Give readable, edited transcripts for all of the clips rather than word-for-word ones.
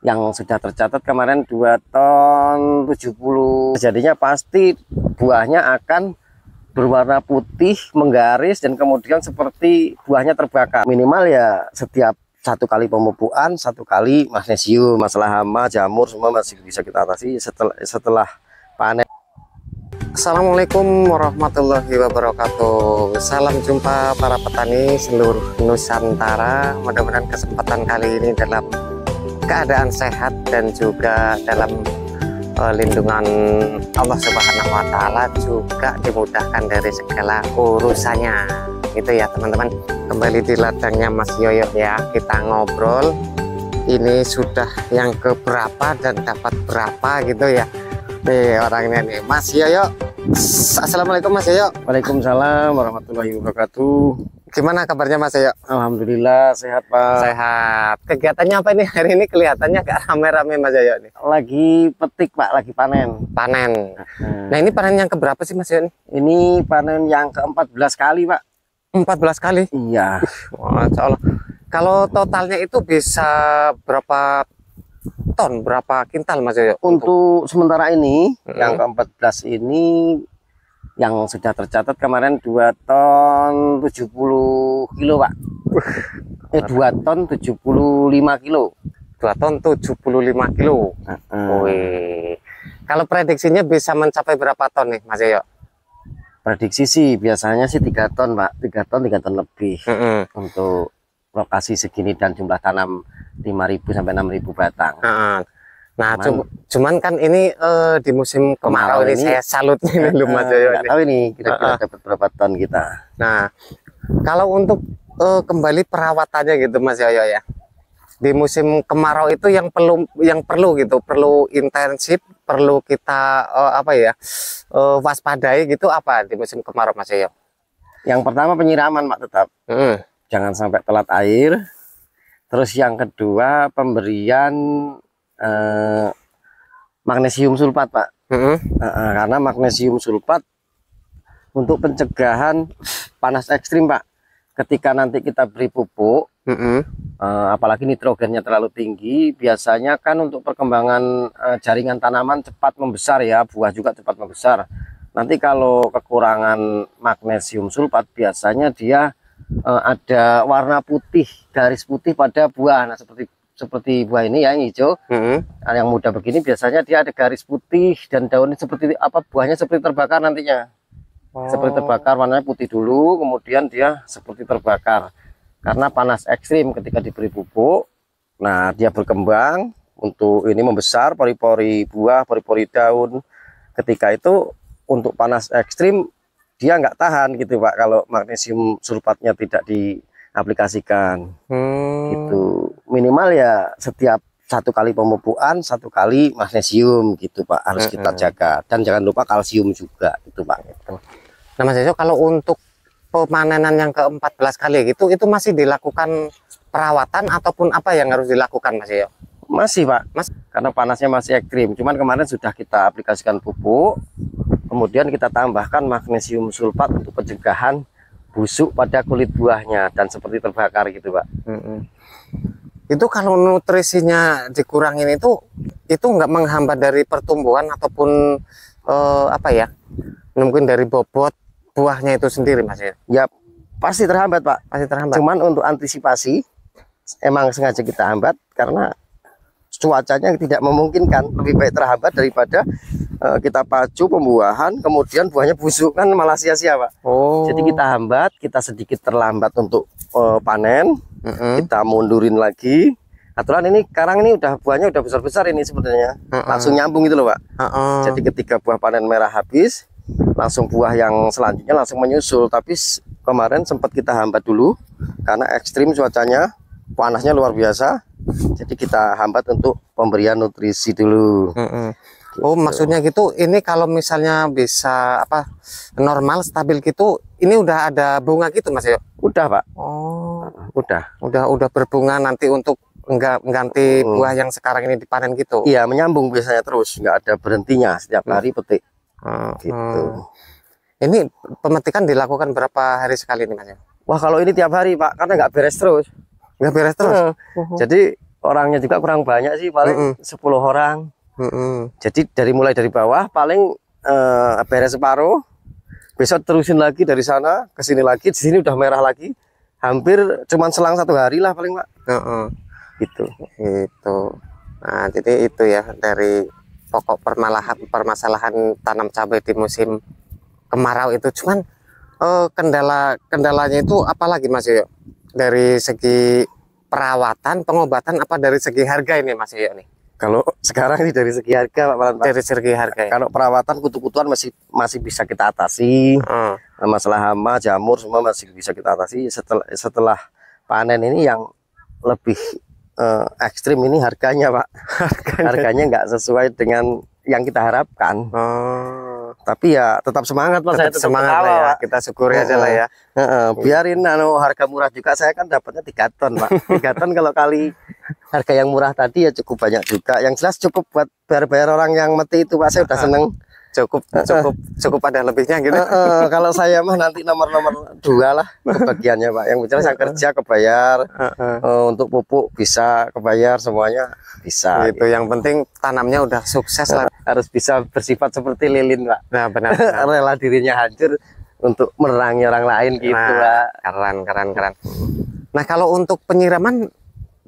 yang sudah tercatat kemarin 2 ton 70. Jadinya pasti buahnya akan berwarna putih, menggaris, dan kemudian seperti buahnya terbakar. Minimal ya setiap 1 kali pemupukan, 1 kali magnesium. Masalah hama, jamur semua masih bisa kita atasi setelah panen. Assalamualaikum warahmatullahi wabarakatuh. Salam jumpa para petani seluruh Nusantara. Mudah-mudahan kesempatan kali ini dalam keadaan sehat dan juga dalam lindungan Allah Subhanahu wa Ta'ala, juga dimudahkan dari segala urusannya, gitu ya teman-teman. Kembali di ladangnya Mas Yoyo ya, kita ngobrol. Ini sudah yang keberapa dan dapat berapa gitu ya. Nih orangnya nih, Mas Yoyo. Assalamualaikum Mas Yoyo. Waalaikumsalam warahmatullahi wabarakatuh. Gimana kabarnya Mas Yoyo? Alhamdulillah sehat Pak. Sehat. Kegiatannya apa ini hari ini? Kelihatannya gak rame-rame Mas Yoyo nih. Lagi petik Pak, lagi panen. Panen. Nah ini panen yang keberapa sih Mas Yoyo? Ini panen yang ke-14 kali Pak. 14 kali? Iya. Masya Allah. Kalau totalnya itu bisa berapa ton, berapa kintal Mas Yoyo? Untuk sementara ini yang ke-14 ini yang sudah tercatat kemarin 2 ton 70 kilo Pak. 2 ton 75 kilo. 2 ton 75 kilo. Wih. Kalau prediksinya bisa mencapai berapa ton nih Mas Yoyo? Prediksi sih biasanya sih 3 ton Pak, 3 ton lebih. Untuk lokasi segini dan jumlah tanam 5.000 sampai 6.000 batang. Nah, cuman kan ini di musim kemarau ini saya salut ini loh Mas Yoyo. Nggak tahu ini kira-kira dapat berapa ton kita. Nah, kalau untuk kembali perawatannya gitu Mas Yoyo ya. Di musim kemarau itu yang perlu gitu, perlu intensif, perlu kita waspadai gitu apa di musim kemarau Mas Yoyo? Yang pertama penyiraman Pak, tetap. Jangan sampai telat air. Terus yang kedua pemberian magnesium sulfat Pak. Karena magnesium sulfat untuk pencegahan panas ekstrim Pak. Ketika nanti kita beri pupuk, apalagi nitrogennya terlalu tinggi, biasanya kan untuk perkembangan jaringan tanaman cepat membesar ya, buah juga cepat membesar. Nanti kalau kekurangan magnesium sulfat biasanya dia ada warna putih, garis putih pada buah. Nah seperti buah ini ya, yang hijau. Yang muda begini biasanya dia ada garis putih dan daunnya seperti buahnya seperti terbakar nantinya. Seperti terbakar, warnanya putih dulu, kemudian dia seperti terbakar karena panas ekstrim. Ketika diberi pupuk, nah dia berkembang untuk ini membesar, pori-pori buah, pori-pori daun. Ketika itu untuk panas ekstrim dia nggak tahan gitu Pak, kalau magnesium sulfatnya tidak diaplikasikan. Gitu. Minimal ya setiap 1 kali pemupukan, 1 kali magnesium gitu Pak, harus kita jaga. Dan jangan lupa kalsium juga itu Pak. Gitu. Nah Mas Yoyo, kalau untuk pemanenan yang ke-14 kali gitu, itu masih dilakukan perawatan ataupun apa yang harus dilakukan Mas Yoyo? Masih Pak, karena panasnya masih ekstrim. Cuman kemarin sudah kita aplikasikan pupuk, kemudian kita tambahkan magnesium sulfat untuk pencegahan busuk pada kulit buahnya dan seperti terbakar gitu Pak. Itu kalau nutrisinya dikurangin itu nggak menghambat dari pertumbuhan ataupun mungkin dari bobot buahnya itu sendiri Mas Yoyo? Ya pasti terhambat Pak, pasti terhambat. Cuman untuk antisipasi emang sengaja kita hambat karena cuacanya tidak memungkinkan. Lebih baik terhambat daripada kita pacu pembuahan kemudian buahnya busuk, kan malah sia-sia Pak. Jadi kita hambat, kita sedikit terlambat untuk panen. Kita mundurin lagi. Aturan ini sekarang ini buahnya udah besar-besar ini sebenarnya. Langsung nyambung gitu loh Pak. Jadi ketika buah panen merah habis, langsung buah yang selanjutnya langsung menyusul. Tapi kemarin sempat kita hambat dulu karena ekstrim cuacanya, panasnya luar biasa. Jadi kita hambat untuk pemberian nutrisi dulu. Oh maksudnya gitu, ini kalau misalnya bisa normal stabil gitu, ini udah ada bunga gitu Mas Yoyo? Udah Pak. Udah berbunga nanti untuk mengganti buah yang sekarang ini dipanen gitu. Iya, menyambung biasanya terus, nggak ada berhentinya, setiap hari petik. Gitu. Ini pemetikan dilakukan berapa hari sekali nih Mas? Wah kalau ini tiap hari Pak, karena nggak beres terus. Nggak beres terus. Jadi orangnya juga kurang banyak sih, paling 10 orang. Jadi mulai dari bawah paling beres separuh, besok terusin lagi dari sana ke sini lagi, di sini udah merah lagi. Hampir cuman selang 1 hari lah paling, Pak. Gitu. Nah, jadi itu ya dari pokok permasalahan tanam cabai di musim kemarau itu. Cuman kendalanya itu apalagi Mas Yoyo? Dari segi perawatan, pengobatan, apa dari segi harga ini Mas Yoyo nih? Kalau sekarang sih dari segi harga, Pak. Dari segi harga. Kalau perawatan kutu-kutuan masih bisa kita atasi. Masalah hama, jamur semua masih bisa kita atasi. Setelah panen ini yang lebih ekstrim ini harganya, Pak. Harganya nggak sesuai dengan yang kita harapkan. Tapi ya tetap semangat, Pak. Saya tetap semangat lah ya. Kita syukuri aja lah ya. Biarin harga murah juga, saya kan dapatnya 3 ton, Pak. 3 ton kalau kali harga yang murah tadi ya cukup banyak juga. Yang jelas cukup buat bayar orang yang mati itu, Pak. Saya udah seneng. Cukup ada lebihnya gitu. Kalau saya mah nanti nomor 2 lah kebagiannya, Pak. Yang jelas yang kerja kebayar, untuk pupuk bisa kebayar, semuanya bisa. Itu yang penting tanamnya udah sukses lah. Harus bisa bersifat seperti lilin, Pak. Nah, benar. Rela dirinya hancur untuk menerangi orang lain gitu, Pak. Keren. Nah, kalau untuk penyiraman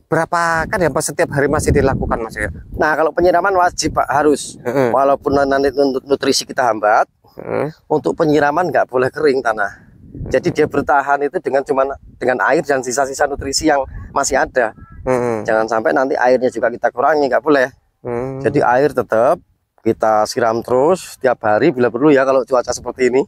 berapa kan ya setiap hari masih dilakukan, Mas ya? Nah, kalau penyiraman wajib, Pak, harus. Walaupun nanti untuk nutrisi kita hambat, untuk penyiraman nggak boleh kering tanah. Jadi dia bertahan itu dengan air dan sisa-sisa nutrisi yang masih ada. Jangan sampai nanti airnya juga kita kurangi, nggak boleh. Jadi air tetap kita siram terus tiap hari bila perlu ya, kalau cuaca seperti ini.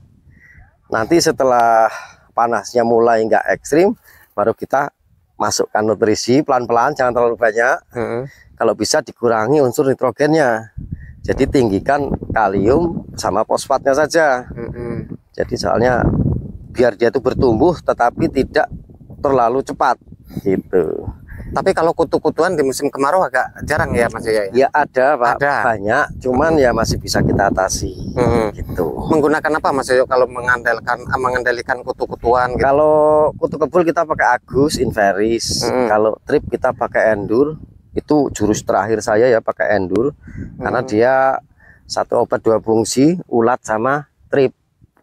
Nanti setelah panasnya mulai nggak ekstrim, baru kita masukkan nutrisi pelan-pelan, jangan terlalu banyak. Kalau bisa dikurangi unsur nitrogennya, jadi tinggikan kalium sama fosfatnya saja. Jadi soalnya biar dia itu bertumbuh tetapi tidak terlalu cepat gitu. Tapi kalau kutu-kutuan di musim kemarau agak jarang ya, Mas ya? Ya ada, Pak. Ada. Banyak, cuman ya masih bisa kita atasi. Gitu. Menggunakan apa, Mas Yoyo, kalau mengendalikan kutu-kutuan gitu? Kalau kutu kebul kita pakai Agus, Inveris. Kalau trip kita pakai Endur. Itu jurus terakhir saya ya, pakai Endur. Karena dia 1 obat 2 fungsi, ulat sama trip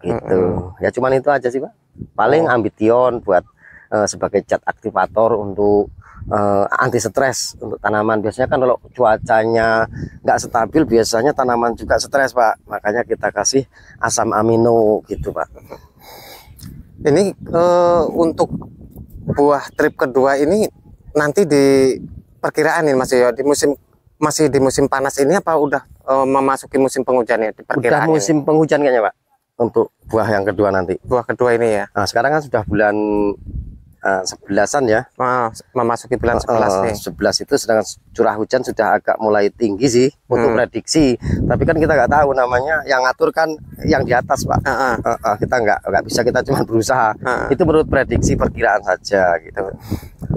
gitu. Ya cuman itu aja sih, Pak. Paling Ambition buat sebagai zat aktivator untuk anti stres untuk tanaman. Biasanya kan kalau cuacanya nggak stabil, biasanya tanaman juga stres, Pak. Makanya kita kasih asam amino gitu, Pak. Ini untuk buah trip kedua ini nanti di perkiraan ini, Mas Yoyo, masih di musim panas ini apa udah memasuki musim penghujan ya? Udah musim penghujan kayaknya, Pak, untuk buah yang kedua nanti. Buah kedua ini ya. Nah, sekarang kan sudah bulan 11-an ya, memasuki bulan 11 nih. 11 itu sedang curah hujan sudah agak mulai tinggi sih untuk prediksi. Tapi kan kita nggak tahu, namanya yang ngatur kan yang di atas, Pak. Kita nggak bisa, kita cuma berusaha. Itu menurut prediksi perkiraan saja gitu.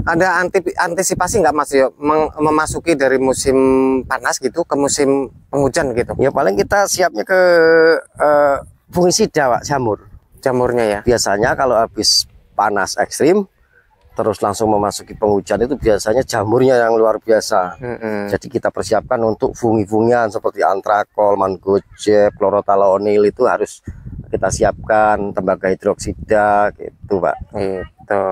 Ada antisipasi nggak, Mas Yoyo, memasuki dari musim panas gitu ke musim penghujan gitu? Ya paling kita siapnya ke fungisida, Pak, jamurnya ya. Biasanya kalau habis panas ekstrim terus langsung memasuki penghujan itu biasanya jamurnya yang luar biasa. Jadi kita persiapkan untuk fungi-fungian seperti antrakol, manggojeb, chlorothalonil itu harus kita siapkan, tembaga hidroksida gitu, Pak. Itu.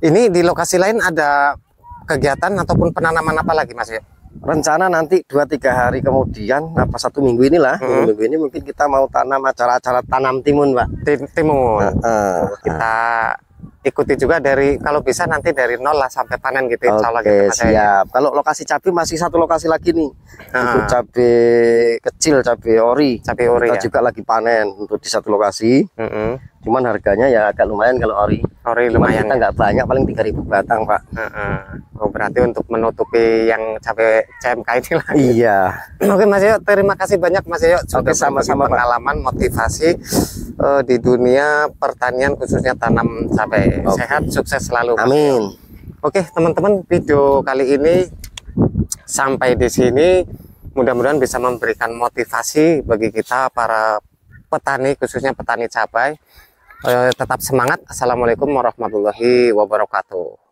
Ini di lokasi lain ada kegiatan ataupun penanaman apa lagi, Mas ya? Rencana nanti 2-3 hari kemudian, apa 1 minggu inilah, minggu ini mungkin kita mau tanam acara-acara tanam timun, Pak. Timun. Kita ikuti juga dari, kalau bisa nanti dari nol lah sampai panen gitu, insya Allah gitu, Mas. Siap. Kalau lokasi cabai masih 1 lokasi lagi nih, untuk cabai kecil, cabai ori. Kita juga lagi panen untuk di 1 lokasi. Cuman harganya ya agak lumayan kalau ori. Lumayan. Kita nggak banyak, paling 3.000 batang, Pak. Oh, berarti untuk menutupi yang cabai CMK ini lah. Iya. Oke, Mas Yoyo, terima kasih banyak, Mas Yoyo, sudah sama-sama pengalaman, motivasi di dunia pertanian khususnya tanam cabai. Sehat, sukses selalu. Amin. Oke, teman-teman, video kali ini sampai di sini. Mudah-mudahan bisa memberikan motivasi bagi kita para petani, khususnya petani cabai. Tetap semangat. Assalamualaikum warahmatullahi wabarakatuh.